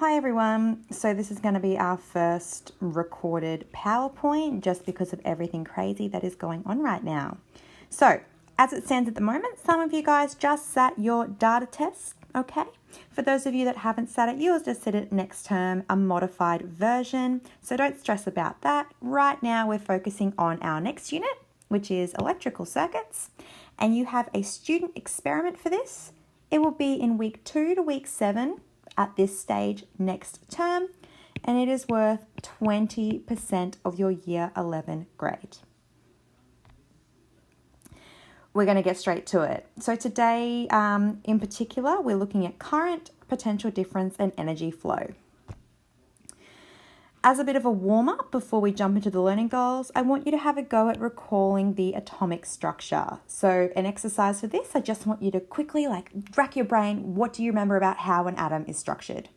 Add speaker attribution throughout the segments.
Speaker 1: Hi everyone, so this is going to be our first recorded PowerPoint just because of everything crazy that is going on right now. So, as it stands at the moment, some of you guys just sat your data test, okay? For those of you that haven't sat it, you'll just sit it next term, a modified version. So don't stress about that. Right now we're focusing on our next unit, which is electrical circuits. And you have a student experiment for this. It will be in week 2 to week 7 at this stage next term, and it is worth 20% of your year 11 grade. We're going to get straight to it. So today, in particular, we're looking at current, potential difference, and energy flow. As a bit of a warm-up before we jump into the learning goals, I want you to have a go at recalling the atomic structure. So an exercise for this, I just want you to quickly rack your brain. What do you remember about how an atom is structured?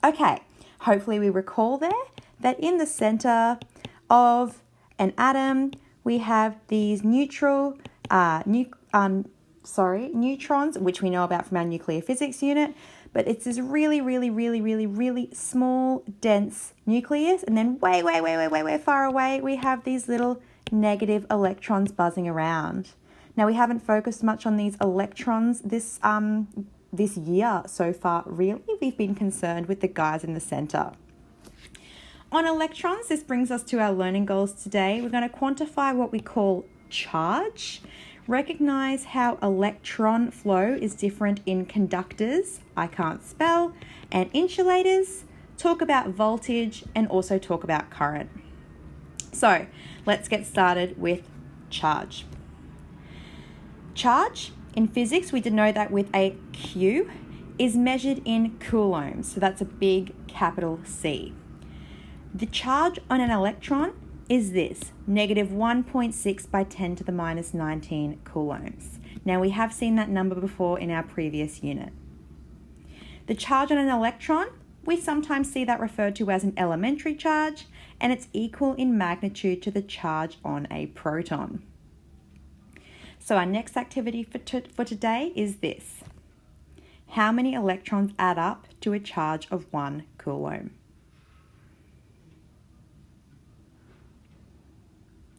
Speaker 1: Okay, hopefully we recall there that in the center of an atom, we have these neutrons, which we know about from our nuclear physics unit, but it's this really small, dense nucleus, and then way far away, we have these little negative electrons buzzing around. Now, we haven't focused much on these electrons this year so far, really. We've been concerned with the guys in the center. On electrons, this brings us to our learning goals today. We're going to quantify what we call charge. Recognize how electron flow is different in conductors, I can't spell, and insulators, talk about voltage, and also talk about current. So let's get started with charge. Charge, in physics, we denote that with a Q, is measured in coulombs, so that's a big capital C. The charge on an electron is this, negative 1.6 by 10 to the minus 19 coulombs. Now, we have seen that number before in our previous unit. The charge on an electron, we sometimes see that referred to as an elementary charge, and it's equal in magnitude to the charge on a proton. So our next activity for today is this. How many electrons add up to a charge of 1 coulomb?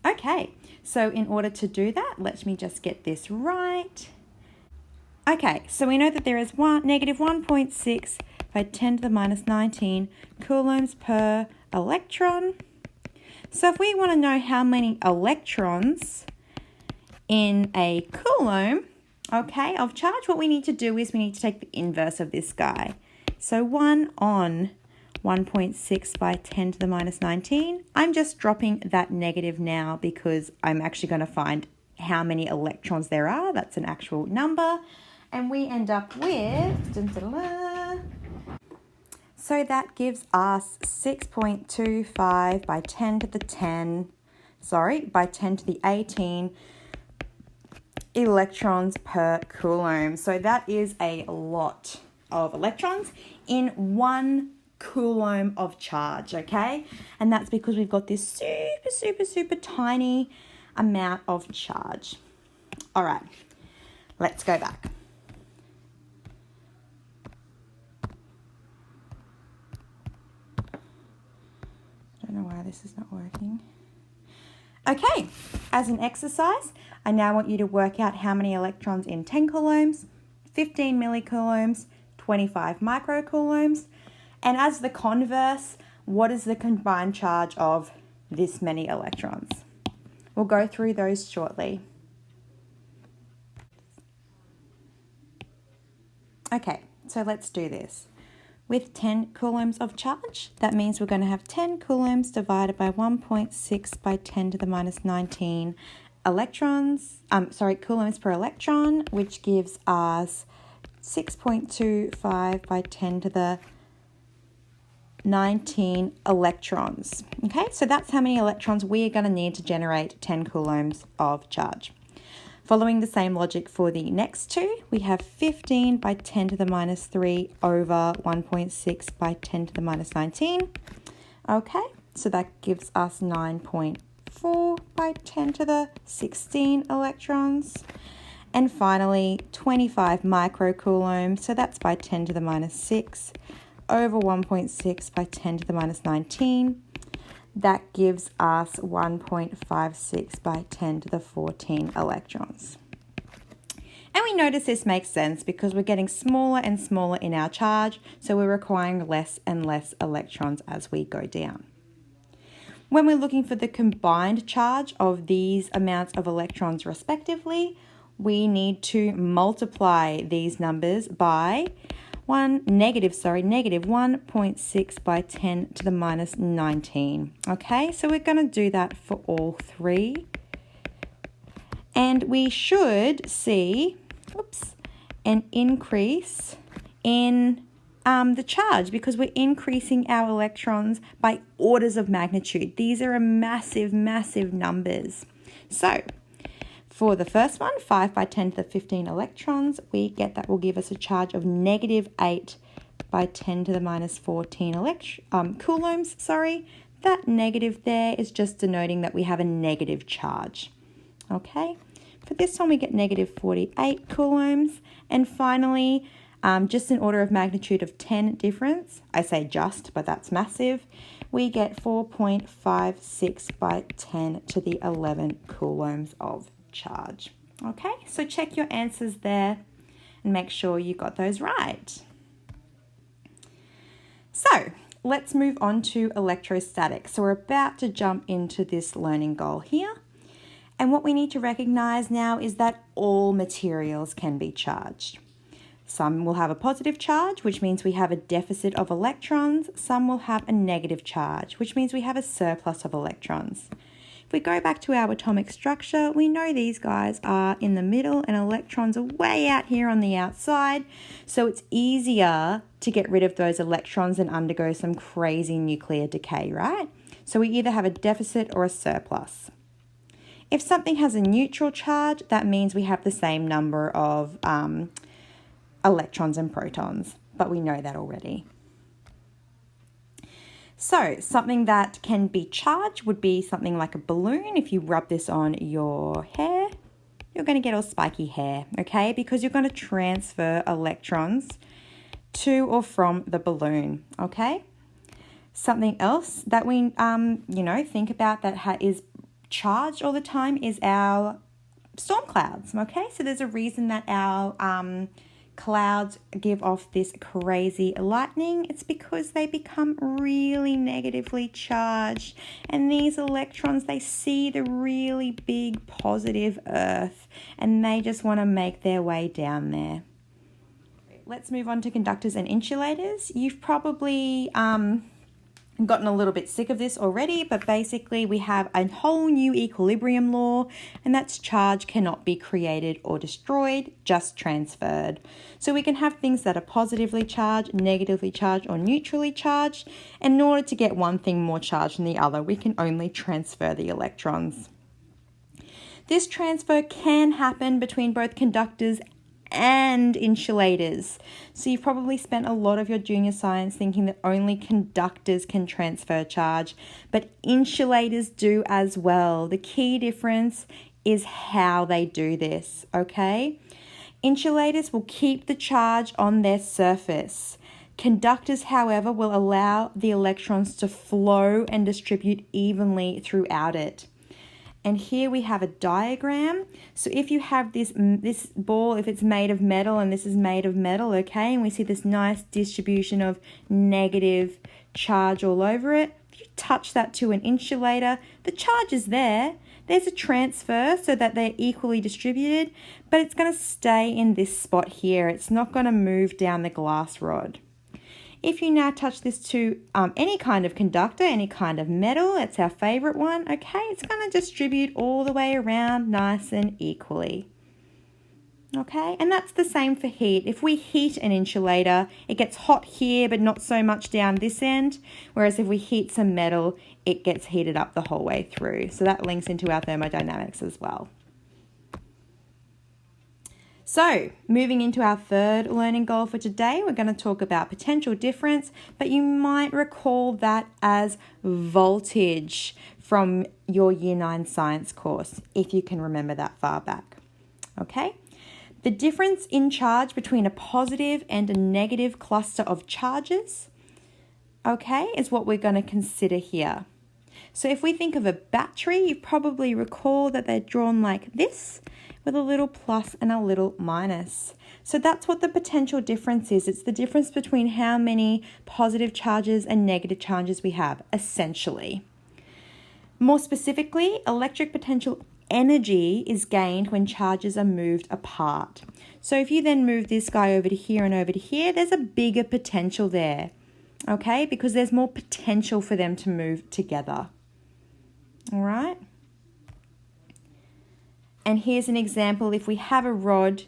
Speaker 1: Okay, so in order to do that, let me just get this right. Okay, so we know that there is negative 1.6 by 10 to the minus 19 coulombs per electron. So if we want to know how many electrons in a coulomb, okay, of charge, what we need to do is we need to take the inverse of this guy. So 1 on 1.6 by 10 to the minus 19. I'm just dropping that negative now because I'm actually going to find how many electrons there are. That's an actual number. And we end up with, so that gives us 6.25 by 10 to the 18 electrons per coulomb. So that is a lot of electrons in 1 coulomb of charge, okay? And that's because we've got this super tiny amount of charge. All right, let's go back. I don't know why this is not working. Okay, as an exercise, I now want you to work out how many electrons in 10 coulombs, 15 millicoulombs, 25 microcoulombs, and as the converse, what is the combined charge of this many electrons? We'll go through those shortly. Okay, so let's do this. With 10 coulombs of charge, that means we're going to have 10 coulombs divided by 1.6 by 10 to the minus 19 coulombs per electron, which gives us 6.25 by 10 to the 19 electrons. Okay, so that's how many electrons we are going to need to generate 10 coulombs of charge. Following the same logic for the next two, we have 15 by 10 to the minus 3 over 1.6 by 10 to the minus 19. Okay, so that gives us 9.4 by 10 to the 16 electrons. And finally, 25 microcoulombs, so that's by 10 to the minus 6 over 1.6 by 10 to the minus 19. That gives us 1.56 by 10 to the 14 electrons. And we notice this makes sense because we're getting smaller and smaller in our charge, so we're requiring less and less electrons as we go down. When we're looking for the combined charge of these amounts of electrons respectively, we need to multiply these numbers by negative 1.6 by 10 to the minus 19. Okay, so we're going to do that for all three. And we should see an increase in the charge because we're increasing our electrons by orders of magnitude. These are massive, massive numbers. So for the first one, 5 by 10 to the 15 electrons, we get that will give us a charge of negative 8 by 10 to the minus 14 coulombs. That negative there is just denoting that we have a negative charge. Okay, for this one we get negative 48 coulombs. And finally, just an order of magnitude of 10 difference, I say just, but that's massive, we get 4.56 by 10 to the 11 coulombs of charge. Okay, so check your answers there and make sure you got those right. So let's move on to electrostatics. So we're about to jump into this learning goal here. And what we need to recognize now is that all materials can be charged. Some will have a positive charge, which means we have a deficit of electrons. Some will have a negative charge, which means we have a surplus of electrons. If we go back to our atomic structure, we know these guys are in the middle and electrons are way out here on the outside. So it's easier to get rid of those electrons and undergo some crazy nuclear decay, right? So we either have a deficit or a surplus. If something has a neutral charge, that means we have the same number of electrons and protons, but we know that already. So something that can be charged would be something like a balloon. If you rub this on your hair, you're going to get all spiky hair, okay? Because you're going to transfer electrons to or from the balloon, okay? Something else that we, think about that is charged all the time is our storm clouds, okay? So there's a reason that our clouds give off this crazy lightning. It's because they become really negatively charged, and these electrons, they see the really big positive Earth and they just want to make their way down there. Let's move on to conductors and insulators. You've probably gotten a little bit sick of this already, but basically we have a whole new equilibrium law, and that's charge cannot be created or destroyed, just transferred. So we can have things that are positively charged, negatively charged, or neutrally charged, and in order to get one thing more charged than the other, we can only transfer the electrons. This transfer can happen between both conductors and insulators. So you've probably spent a lot of your junior science thinking that only conductors can transfer charge, but insulators do as well. The key difference is how they do this, okay? Insulators will keep the charge on their surface. Conductors, however, will allow the electrons to flow and distribute evenly throughout it. And here we have a diagram. So if you have this ball, if it's made of metal and this is made of metal, okay, and we see this nice distribution of negative charge all over it, if you touch that to an insulator, the charge is there. There's a transfer so that they're equally distributed, but it's going to stay in this spot here. It's not going to move down the glass rod. If you now touch this to any kind of conductor, any kind of metal, it's our favorite one, okay, it's going to distribute all the way around nice and equally. Okay, and that's the same for heat. If we heat an insulator, it gets hot here, but not so much down this end. Whereas if we heat some metal, it gets heated up the whole way through. So that links into our thermodynamics as well. So, moving into our third learning goal for today, we're going to talk about potential difference, but you might recall that as voltage from your Year 9 science course, if you can remember that far back. Okay, The difference in charge between a positive and a negative cluster of charges, okay, is what we're going to consider here. So if we think of a battery, you probably recall that they're drawn like this with a little plus and a little minus. So that's what the potential difference is. It's the difference between how many positive charges and negative charges we have, essentially. More specifically, electric potential energy is gained when charges are moved apart. So if you then move this guy over to here and over to here, there's a bigger potential there, okay? Because there's more potential for them to move together. All right. And here's an example. If we have a rod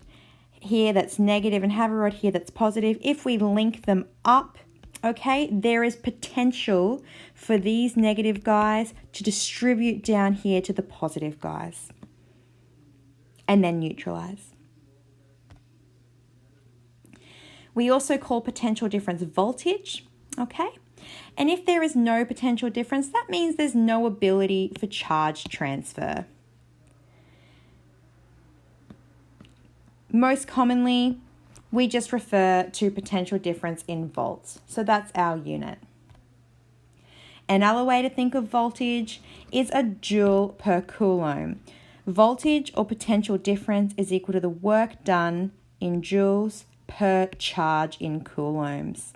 Speaker 1: here that's negative and have a rod here that's positive, if we link them up, okay, there is potential for these negative guys to distribute down here to the positive guys and then neutralize. We also call potential difference voltage, okay? And if there is no potential difference, that means there's no ability for charge transfer. Most commonly, we just refer to potential difference in volts. So that's our unit. Another way to think of voltage is a joule per coulomb. Voltage or potential difference is equal to the work done in joules per charge in coulombs.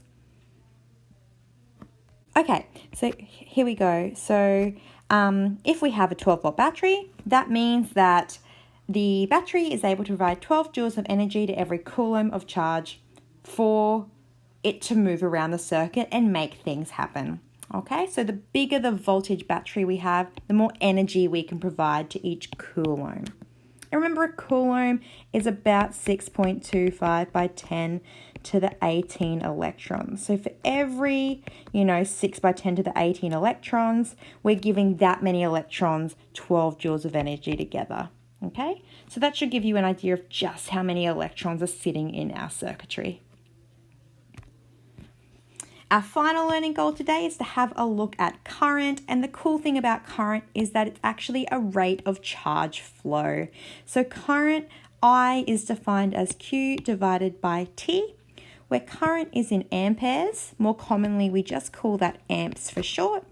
Speaker 1: Okay, so here we go. So if we have a 12-volt battery, that means that the battery is able to provide 12 joules of energy to every coulomb of charge for it to move around the circuit and make things happen. Okay, so the bigger the voltage battery we have, the more energy we can provide to each coulomb. And remember, a coulomb is about 6.25 by 10 to the 18 electrons. So for every, 6 by 10 to the 18 electrons, we're giving that many electrons 12 joules of energy together. Okay, so that should give you an idea of just how many electrons are sitting in our circuitry. Our final learning goal today is to have a look at current, and the cool thing about current is that it's actually a rate of charge flow. So current, I, is defined as Q divided by T, where current is in amperes. More commonly, we just call that amps for short.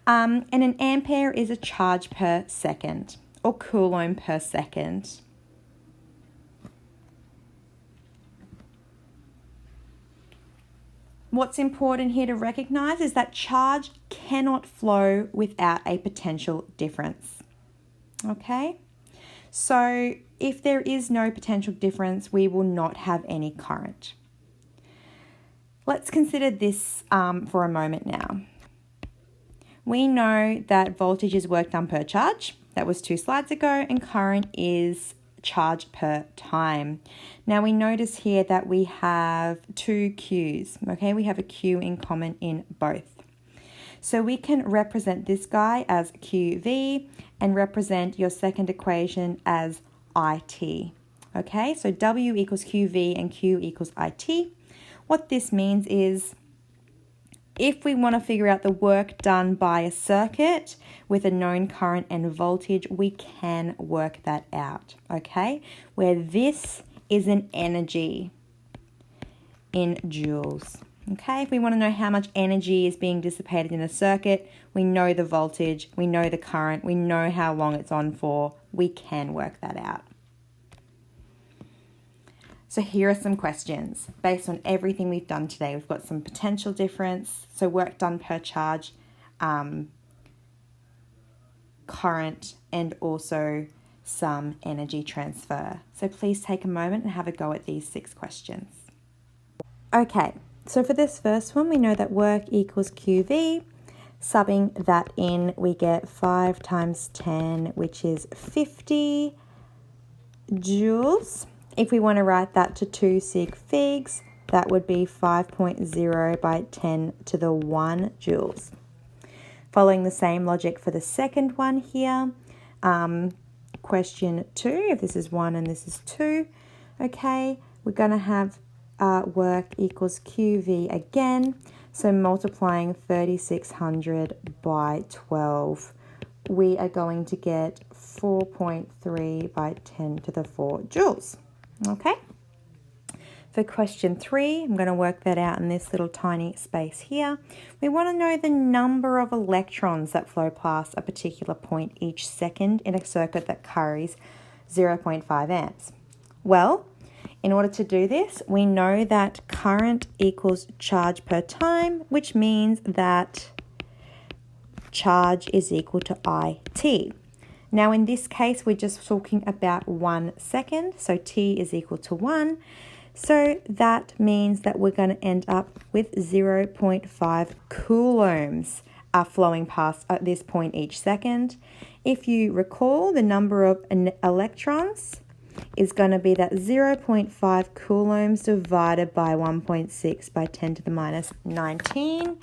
Speaker 1: And an ampere is a charge per second, or coulomb per second. What's important here to recognize is that charge cannot flow without a potential difference. Okay? So if there is no potential difference, we will not have any current. Let's consider this for a moment now. We know that voltage is work done per charge. That was 2 slides ago, and current is charge per time. Now we notice here that we have 2 Qs, okay? We have a Q in common in both. So we can represent this guy as QV and represent your second equation as IT, okay? So W equals QV and Q equals IT. What this means is, if we want to figure out the work done by a circuit with a known current and voltage, we can work that out, okay? Where this is an energy in joules, okay? If we want to know how much energy is being dissipated in a circuit, we know the voltage, we know the current, we know how long it's on for, we can work that out. So here are some questions based on everything we've done today. We've got some potential difference, so work done per charge, current, and also some energy transfer. So please take a moment and have a go at these 6 questions. Okay, so for this first one, we know that work equals QV. Subbing that in, we get 5 times 10, which is 50 joules. If we want to write that to 2 sig figs, that would be 5.0 by 10 to the 1 joules. Following the same logic for the second one here, question 2, if this is 1 and this is 2, okay, we're going to have work equals QV again. So multiplying 3600 by 12, we are going to get 4.3 by 10 to the 4 joules. Okay. For question 3, I'm going to work that out in this little tiny space here. We want to know the number of electrons that flow past a particular point each second in a circuit that carries 0.5 amps. Well, in order to do this, we know that current equals charge per time, which means that charge is equal to IT. Now in this case, we're just talking about 1 second, so T is equal to 1. So that means that we're going to end up with 0.5 coulombs are flowing past at this point each second. If you recall, the number of electrons is going to be that 0.5 coulombs divided by 1.6 by 10 to the minus 19. And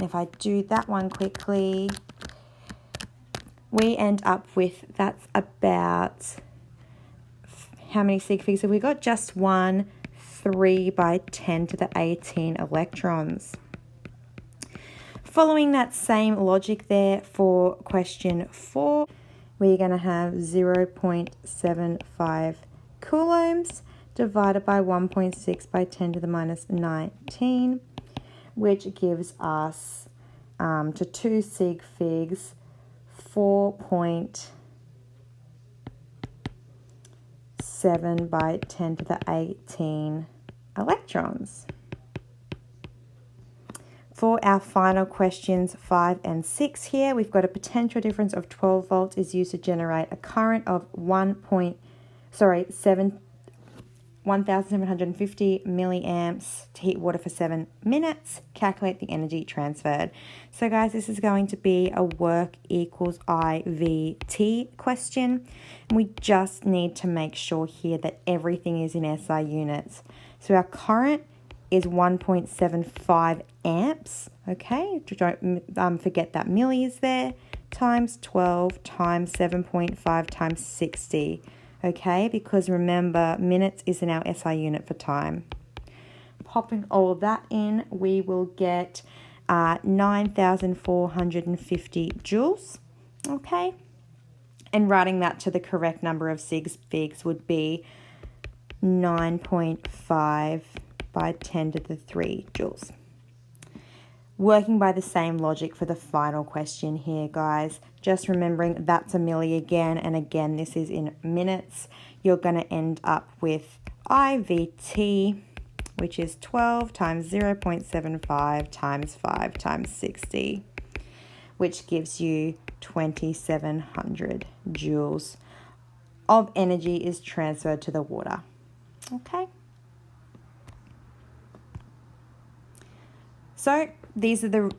Speaker 1: if I do that one quickly, we end up with, that's about, how many sig figs have we got? Just one. 3 by 10 to the 18 electrons. Following that same logic there for question 4, we're going to have 0.75 coulombs divided by 1.6 by 10 to the minus 19, which gives us, to 2 sig figs, 4.7 by 10 to the 18 electrons. For our final questions 5 and 6 here, we've got a potential difference of 12 volts is used to generate a current of 1,750 milliamps to heat water for 7 minutes. Calculate the energy transferred. So guys, this is going to be a work equals IVT question. And we just need to make sure here that everything is in SI units. So our current is 1.75 amps, okay? Don't forget that milli is there, times 12 times 7.5 times 60, okay? Because remember, minutes is in our SI unit for time. Popping all of that in, we will get 9,450 joules, okay? And writing that to the correct number of sig figs would be 9.5 by 10 to the 3 joules. Working by the same logic for the final question here, guys. Just remembering that's a milli again, and again, this is in minutes. You're going to end up with IVT, which is 12 times 0.75 times 5 times 60, which gives you 2,700 joules of energy is transferred to the water. Okay. So these are the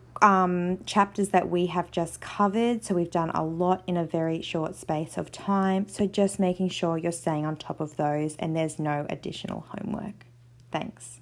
Speaker 1: chapters that we have just covered. So we've done a lot in a very short space of time. So just making sure you're staying on top of those and there's no additional homework. Thanks.